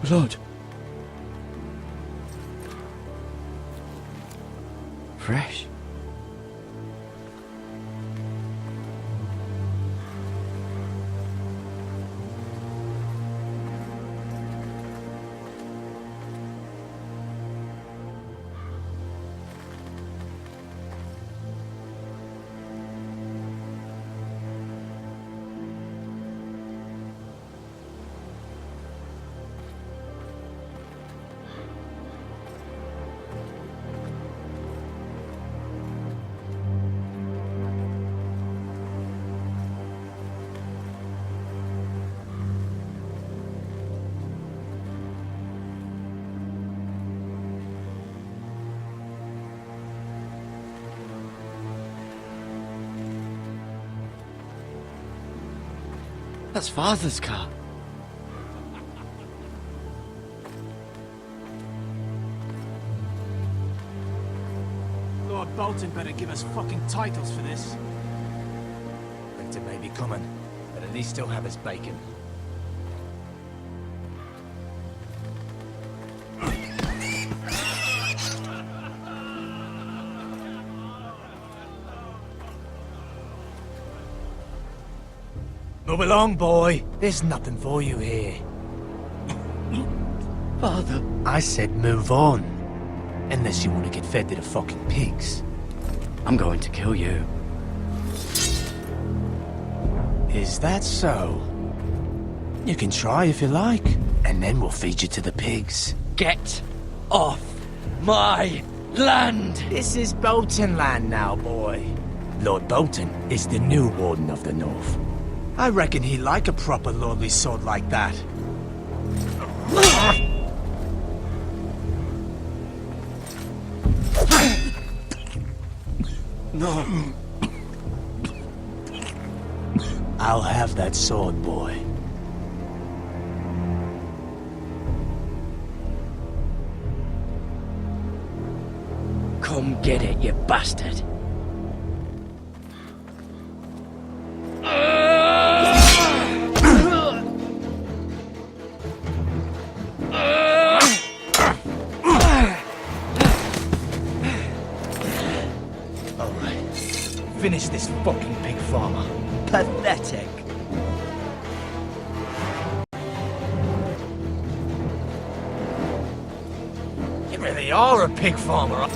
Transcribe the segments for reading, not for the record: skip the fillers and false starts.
Blood. Fresh. That's Father's car. Lord Bolton better give us fucking titles for this. Winter may be coming, but at least still have his bacon. Move along, boy. There's nothing for you here. Father. I said move on. Unless you want to get fed to the fucking pigs. I'm going to kill you. Is that so? You can try if you like, and then we'll feed you to the pigs. Get off my land! This is Bolton land now, boy. Lord Bolton is the new Warden of the North. I reckon he'd like a proper lordly sword like that. No. I'll have that sword, boy. Come get it, you bastard. Finish this fucking pig farmer. Pathetic. You really are a pig farmer.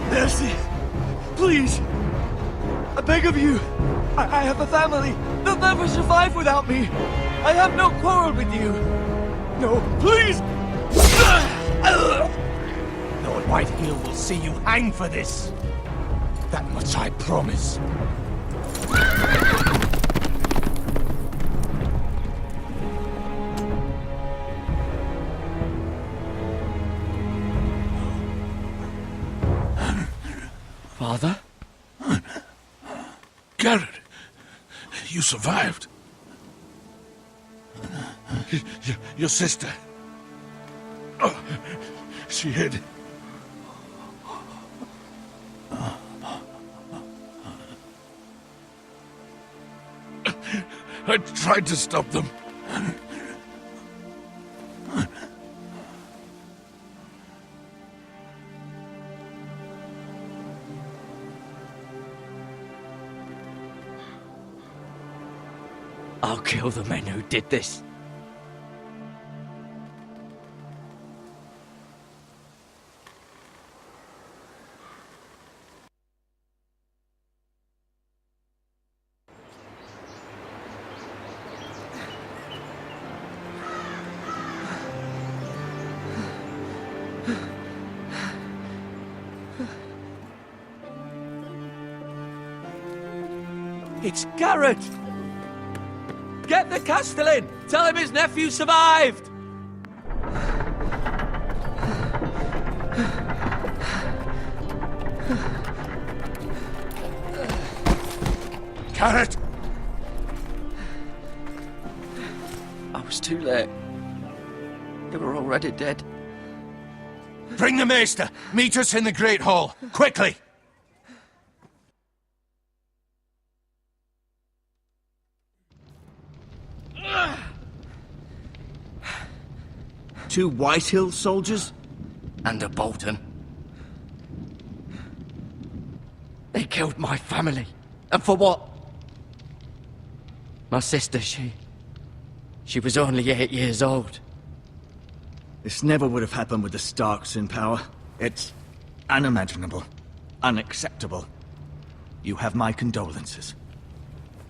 Mercy! Please! I beg of you! I have a family! They'll never survive without me! I have no quarrel with you! No, please! Lord Whitehill will see you hang for this. That much I promise. Father? Gared, you survived. Your sister. Oh, she hid. I tried to stop them. I'll kill the men who did this. It's Gared! Get the Castellan! Tell him his nephew survived! Gared! I was too late. They were already dead. Bring the maester! Meet us in the Great Hall! Quickly! Two Whitehill soldiers? And a Bolton. They killed my family. And for what? My sister, she was only 8 years old. This never would have happened with the Starks in power. It's unimaginable. Unacceptable. You have my condolences.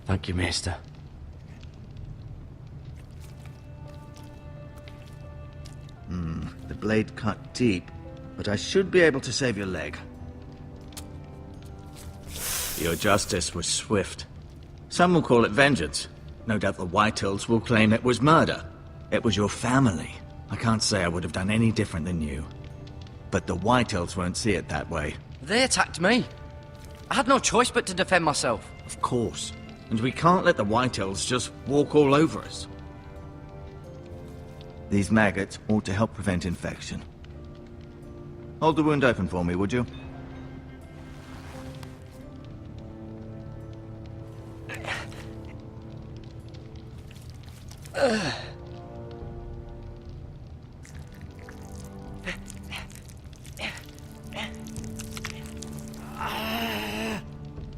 Thank you, Maester. The blade cut deep, but I should be able to save your leg. Your justice was swift. Some will call it vengeance. No doubt the Whitehills will claim it was murder. It was your family. I can't say I would have done any different than you. But the Whitehills won't see it that way. They attacked me. I had no choice but to defend myself. Of course. And we can't let the Whitehills just walk all over us. These maggots ought to help prevent infection. Hold the wound open for me, would you?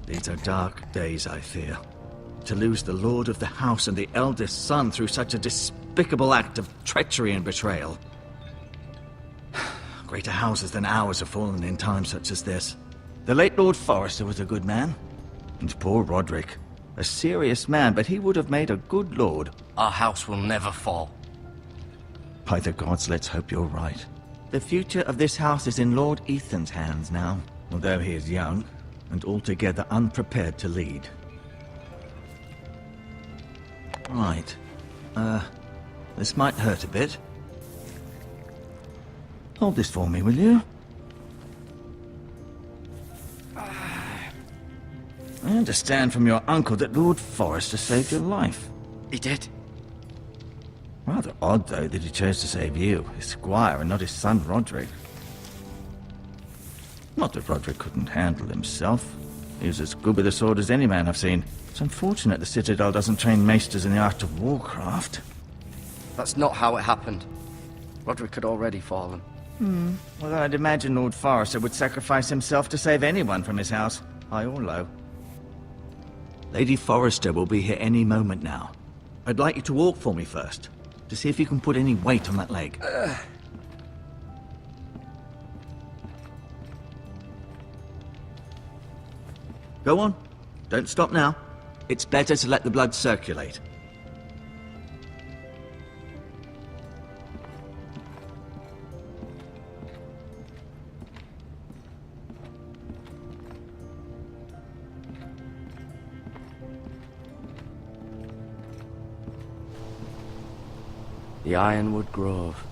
These are dark days, I fear. To lose the lord of the house and the eldest son through such a despicable act of treachery and betrayal. Greater houses than ours have fallen in times such as this. The late Lord Forrester was a good man. And poor Roderick. A serious man, but he would have made a good lord. Our house will never fall. By the gods, let's hope you're right. The future of this house is in Lord Ethan's hands now, although he is young and altogether unprepared to lead. Right. This might hurt a bit. Hold this for me, will you? I understand from your uncle that Lord Forrester saved your life. He did. Rather odd, though, that he chose to save you, his squire, and not his son Roderick. Not that Roderick couldn't handle himself. He was as good with a sword as any man I've seen. It's unfortunate the Citadel doesn't train maesters in the art of warcraft. That's not how it happened. Roderick had already fallen. Well, I'd imagine Lord Forrester would sacrifice himself to save anyone from his house, high or low. Lady Forrester will be here any moment now. I'd like you to walk for me first, to see if you can put any weight on that leg. Go on. Don't stop now. It's better to let the blood circulate. The Ironwood Grove.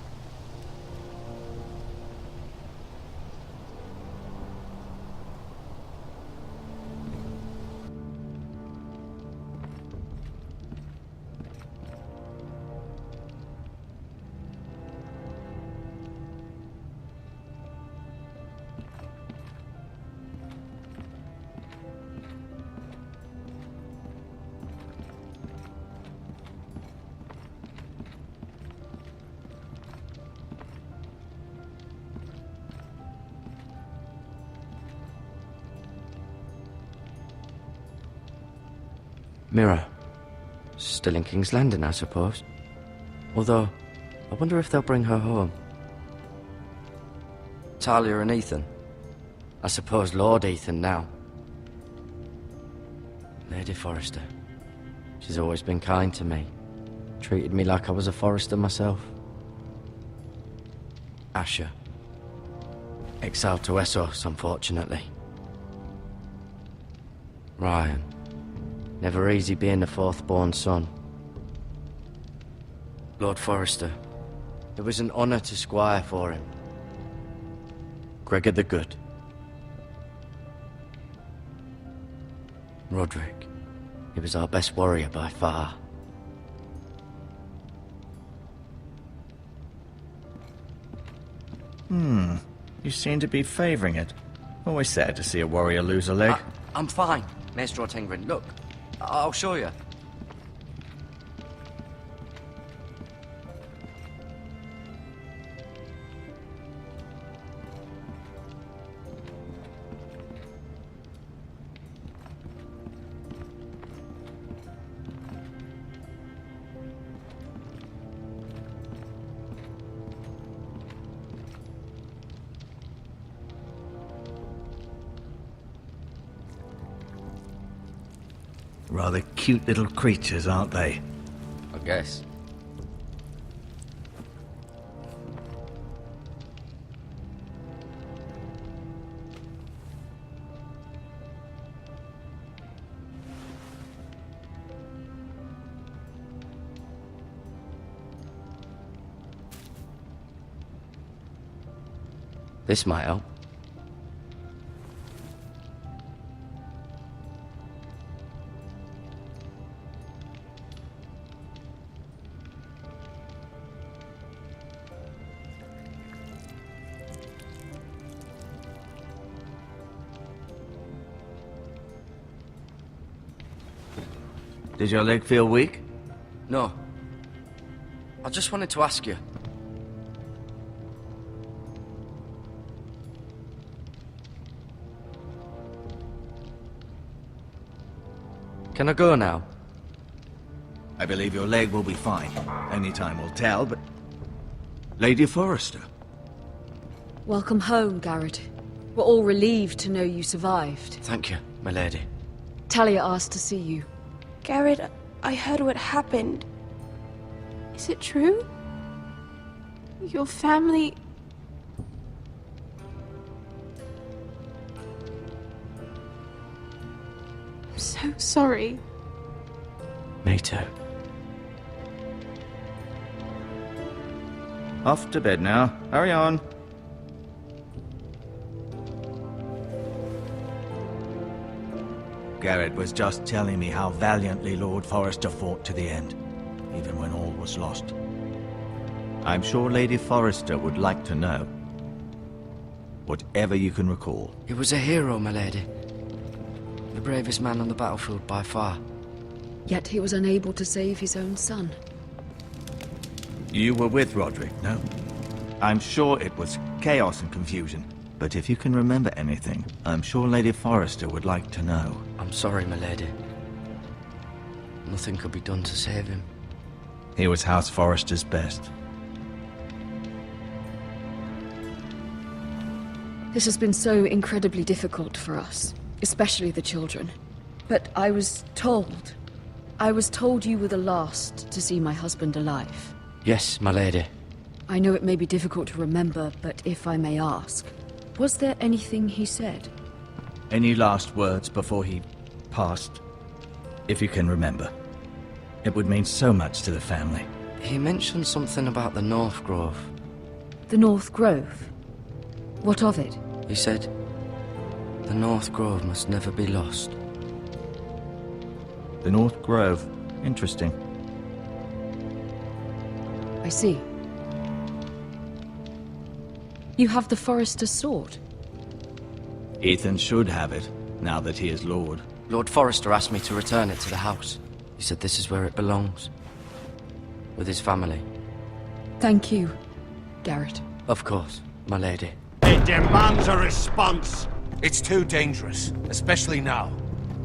Mirror. Still in King's Landing, I suppose. Although, I wonder if they'll bring her home. Talia and Ethan. I suppose Lord Ethan now. Lady Forrester. She's always been kind to me. Treated me like I was a Forrester myself. Asher. Exiled to Essos, unfortunately. Ryan. Never easy being the fourth-born son. Lord Forrester. It was an honor to squire for him. Gregor the Good. Roderick. He was our best warrior by far. You seem to be favoring it. Always sad to see a warrior lose a leg. I'm fine, Maestro Tengrin. Look, I'll show you. Rather cute little creatures, aren't they? I guess. This might help. Did your leg feel weak? No. I just wanted to ask you. Can I go now? I believe your leg will be fine. Only time will tell, but... Lady Forrester. Welcome home, Gared. We're all relieved to know you survived. Thank you, my lady. Talia asked to see you. Gared, I heard what happened. Is it true? Your family... I'm so sorry. Me too. Off to bed now. Hurry on. Gared was just telling me how valiantly Lord Forrester fought to the end, even when all was lost. I'm sure Lady Forrester would like to know. Whatever you can recall. He was a hero, my lady. The bravest man on the battlefield by far. Yet he was unable to save his own son. You were with Roderick, no? I'm sure it was chaos and confusion. But if you can remember anything, I'm sure Lady Forrester would like to know. I'm sorry, my lady. Nothing could be done to save him. He was House Forrester's best. This has been so incredibly difficult for us, especially the children. But I was told you were the last to see my husband alive. Yes, my lady. I know it may be difficult to remember, but if I may ask, was there anything he said? Any last words before he passed? If you can remember. It would mean so much to the family. He mentioned something about the North Grove. The North Grove? What of it? He said, the North Grove must never be lost. The North Grove. Interesting. I see. You have the Forrester's sword. Ethan should have it, now that he is Lord. Lord Forrester asked me to return it to the house. He said this is where it belongs. With his family. Thank you, Gared. Of course, my lady. It demands a response. It's too dangerous, especially now.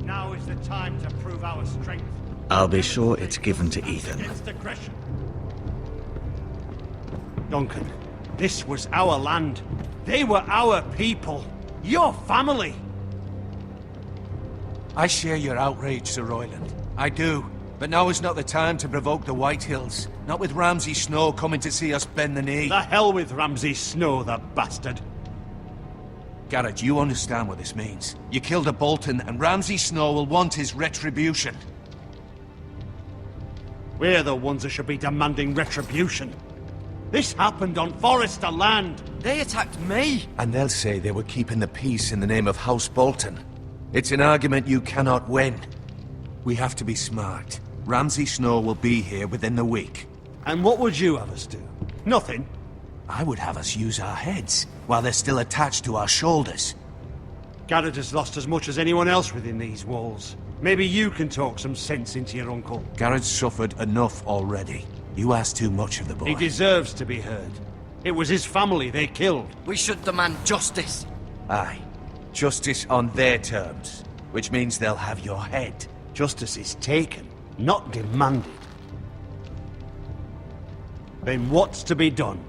Now is the time to prove our strength. I'll be sure it's given to Ethan. Against aggression. Duncan, this was our land. They were our people. Your family. I share your outrage, Sir Royland. I do. But now is not the time to provoke the White Hills. Not with Ramsay Snow coming to see us bend the knee. The hell with Ramsay Snow, the bastard. Gared, you understand what this means. You killed a Bolton, and Ramsay Snow will want his retribution. We're the ones that should be demanding retribution. This happened on Forrester land. They attacked me! And they'll say they were keeping the peace in the name of House Bolton. It's an argument you cannot win. We have to be smart. Ramsay Snow will be here within the week. And what would you have us do? Nothing. I would have us use our heads, while they're still attached to our shoulders. Gared has lost as much as anyone else within these walls. Maybe you can talk some sense into your uncle. Gared's suffered enough already. You ask too much of the boy. He deserves to be heard. It was his family they killed. We should demand justice. Aye. Justice on their terms, which means they'll have your head. Justice is taken, not demanded. Then what's to be done?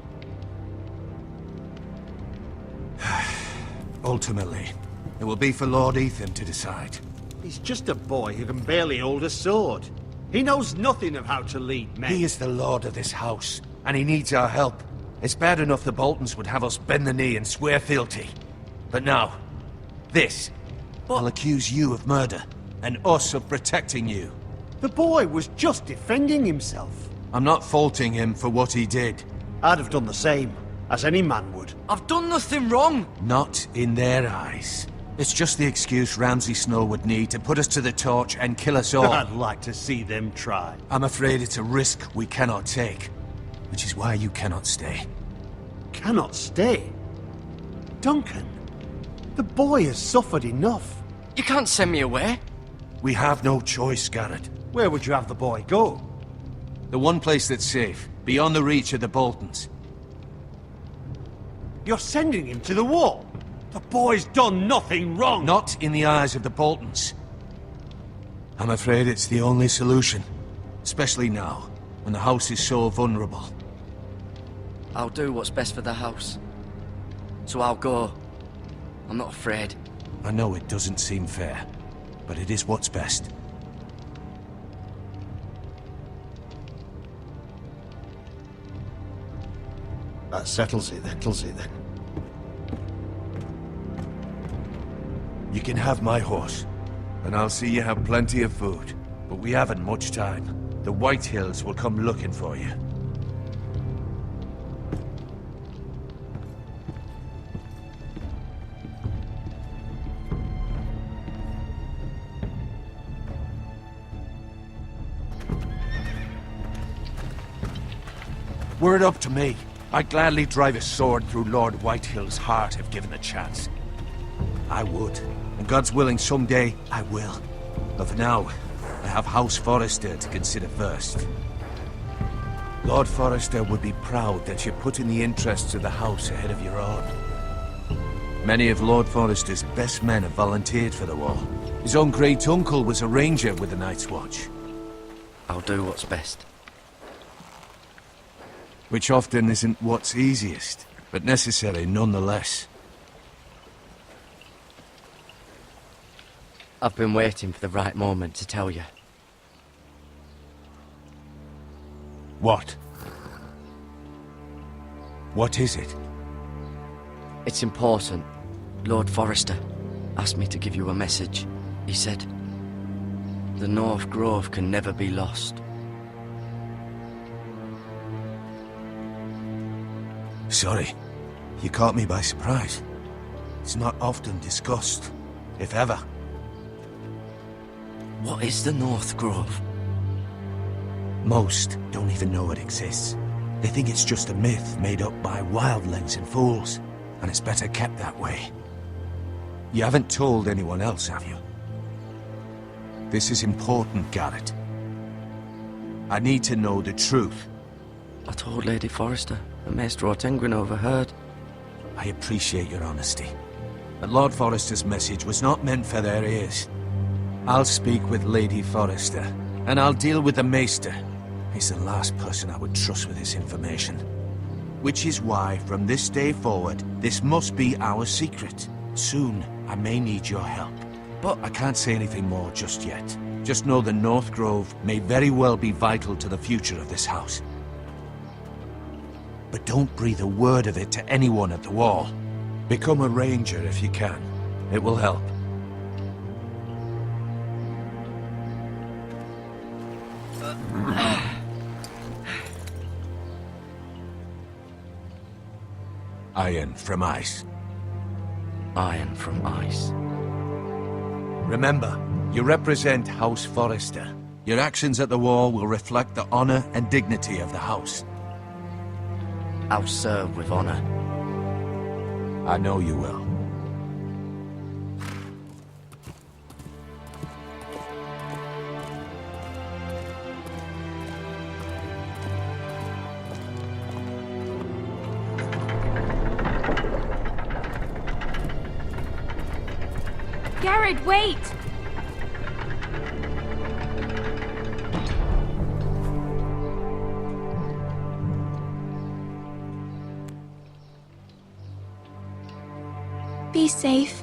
Ultimately, it will be for Lord Ethan to decide. He's just a boy who can barely hold a sword. He knows nothing of how to lead men. He is the lord of this house, and he needs our help. It's bad enough the Boltons would have us bend the knee and swear fealty. But now, this. I'll accuse you of murder, and us of protecting you. The boy was just defending himself. I'm not faulting him for what he did. I'd have done the same, as any man would. I've done nothing wrong! Not in their eyes. It's just the excuse Ramsay Snow would need to put us to the torch and kill us all. I'd like to see them try. I'm afraid it's a risk we cannot take, which is why you cannot stay. Cannot stay? Duncan, the boy has suffered enough. You can't send me away. We have no choice, Gared. Where would you have the boy go? The one place that's safe, beyond the reach of the Boltons. You're sending him to the wall? The boy's done nothing wrong! Not in the eyes of the Boltons. I'm afraid it's the only solution. Especially now, when the house is so vulnerable. I'll do what's best for the house. So I'll go. I'm not afraid. I know it doesn't seem fair, but it is what's best. That settles it then. You can have my horse, and I'll see you have plenty of food. But we haven't much time. The White Hills will come looking for you. Were it up to me, I'd gladly drive a sword through Lord Whitehill's heart if given the chance. I would. And God's willing, someday I will. But for now, I have House Forrester to consider first. Lord Forrester would be proud that you're putting the interests of the house ahead of your own. Many of Lord Forrester's best men have volunteered for the war. His own great-uncle was a ranger with the Night's Watch. I'll do what's best. Which often isn't what's easiest, but necessary nonetheless. I've been waiting for the right moment to tell you. What? What is it? It's important. Lord Forrester asked me to give you a message. He said, the North Grove can never be lost. Sorry. You caught me by surprise. It's not often discussed, if ever. What is the North Grove? Most don't even know it exists. They think it's just a myth made up by wildlings and fools, and it's better kept that way. You haven't told anyone else, have you? This is important, Gared. I need to know the truth. I told Lady Forrester, but Maester Ortengryn overheard. I appreciate your honesty. But Lord Forrester's message was not meant for their ears. I'll speak with Lady Forrester, and I'll deal with the Maester. He's the last person I would trust with this information. Which is why, from this day forward, this must be our secret. Soon, I may need your help. But I can't say anything more just yet. Just know the North Grove may very well be vital to the future of this house. But don't breathe a word of it to anyone at the wall. Become a ranger if you can. It will help. Iron from ice. Iron from ice. Remember, you represent House Forrester. Your actions at the war will reflect the honor and dignity of the house. I'll serve with honor. I know you will. Gared, wait! Be safe.